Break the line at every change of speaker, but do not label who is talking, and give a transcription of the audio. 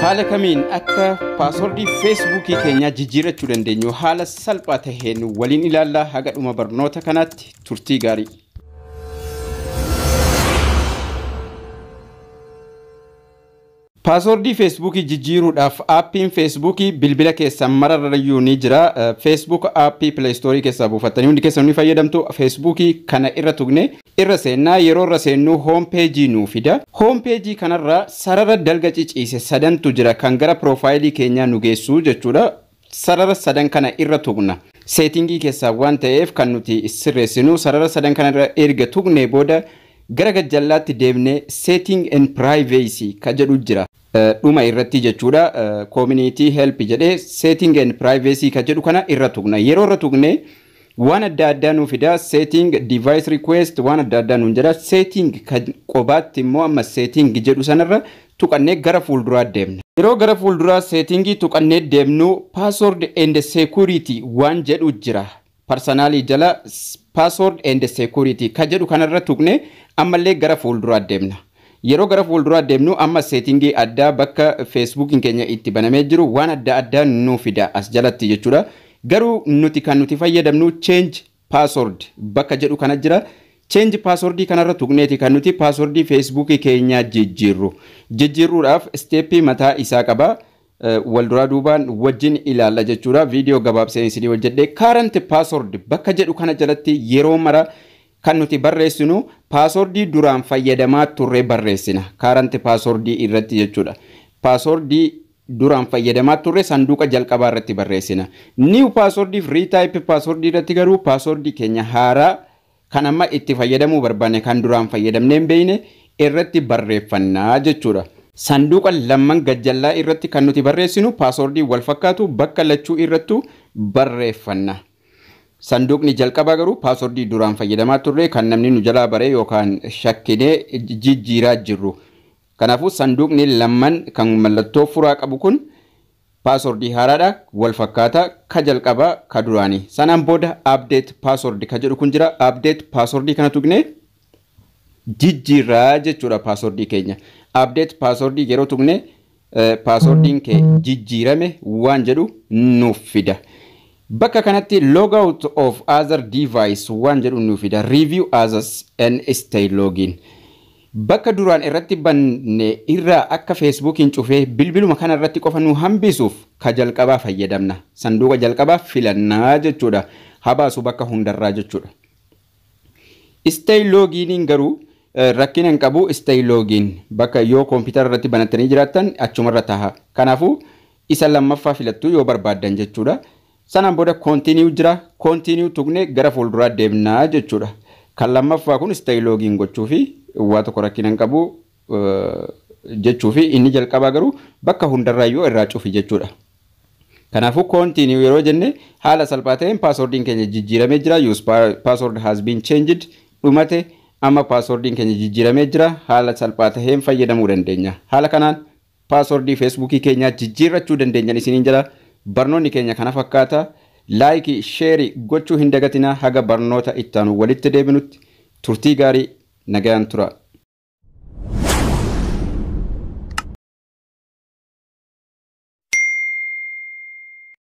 haala kamiin akka paaswordii feesbuukii keenya jijjiirachuu dandeenyu haala salphaa taheen waliin ilaallaa haga dhuma barnoota kanaatti turtii gaarii. Paaswordii feesbuukii jijjiiruudhaaf aappiin feesbuukii bilbila keessan mararrayyuu ni jira. Facebook aappii Play Store keessaa buufattanii hundi keessan ni fayyadamtu. Feesbuukii kana irra tuqne irra seennaa yeroo irra seennu home page nuu fida. Home page kanarra sarara dalga ciciise sadantu jira kan gara profaayilii keenyaa nu geessu jechuudha. Sarara sadan kana irra tuqna. Settingii keessaa waan ta'eef kan nuti sirreessinu sarara sadan kana irra erga tuqne booda gara gajjallaatti deemne setting and privacy ka jedhu jira. Dhuma irratti jechuudha community help jedhee setting and privacy ka jedhu kana irra tuqna. Yeroo irra tuqne waan adda addaa nu fida. Setting device request waan adda addaa nu jira. Setting ka qobaatti immoo amma setting jedhu sanarra tuqannee gara fuulduraa deemna. Yeroo gara fuulduraa settingii tuqannee deemnu password and security waan jedhu jira. Personally jala password and security ka jedhu kanarra tuqne ammallee gara fuulduraa deemna. Yeroo gara fuulduraa deemnu amma settingii addaa bakka Facebookin keenya itti banamee jiru waan adda addaa nu fida as jalatti jechuudha. Garuu nuti kan nuti fayyadamnu change password bakka jedhu kana jira. Change password kanarra tuqneeti kan nuti password Facebookii keenya jijjiirru. Jijjiirruudhaaf steepii mataa isaa qaba. Walduraa duubaan wajjin ilaalla jechuudha. Video gabaabsee isinii hojjedhe current password bakka jedhu kana jalatti yeroo mara kan nuti barreessinu passwordii duraan fayyadamaa turre barreessina. Current passwordii irratti jechuudha. Passwordii duraan fayyadamaa turre sanduuqa jalqabaa irratti barreessina. New passwordii retype passwordii irratti garuu passwordii keenya haaraa kan amma itti fayyadamuu barbaanne kan duraan fayyadamnee hin beekne irratti barreeffannaa jechuudha. Sanduuqa lamman gajjallaa irratti kan nuti barreessinu passwordii wal fakkaatu bakka lachuu irrattu barreeffanna. Sanduuqni jalqabaa garuu passwordii duraan fayyadamaa turre kan namni nu jalaa bare yookaan shakkinee jijjiiraa jirru. Kanaafuu sanduuqni lamman kan mallattoo furaa qabu kun passwordii haaraadha wal fakkaata ka jalqabaa ka duraanii. Sanaan booda update password ka jedhu kun jira. Update passwordii kana tuqne jijjiiraa jechuudha passwordii keenya. Update passwordii yeroo tuqne passwordiin kee jijjiirame waan jedhu nuuf fida. Bakka kanatti logout of other device waan jedhu nuuf fida. Review others and stay login. Bakka duraan irratti banne irraa akka Facebookin cufee bilbiluma kana irratti qofa nu hambisuuf ka jalqabaa fayyadamna. Sanduuqa jalqabaa filannaa jechuudha. Habaasu bakka hundarraa jechuudha. Stay login garuu rakkina hin qabu. Stay login bakka yoo computer irratti banattanii jiraattan achumarra taha. Kanaafuu isa lammaffaa filattu yoo barbaadan jechuudha. Sanaan booda continue jira. Continue tuqne gara fuulduraa deemnaa jechuudha. Kan lammaffaa kun stay login gochuufi waa tokko rakkina hin qabu jechuufi inni jalqabaa garuu bakka hundarraa yoo irraa cufi jechuudha. Kanaafuu continue yeroo jenne haala salphaa ta'een passwordin keenya jijjiiramee jira. Use password has been changed dhumate amma passwordin keenya jijjiiramee jira. Haala salphaa ta'een fayyadamuu dandeenya. Haala kanaan passwordii Facebookii keenya jijjiirrachuu dandeenyan isiniin jala. Barnoonni keenya kana fakkaata. Like, share gochuu hin dagatina haga barnoota ittaanu walitti deebinutti turtii gaarii nagayaan tura.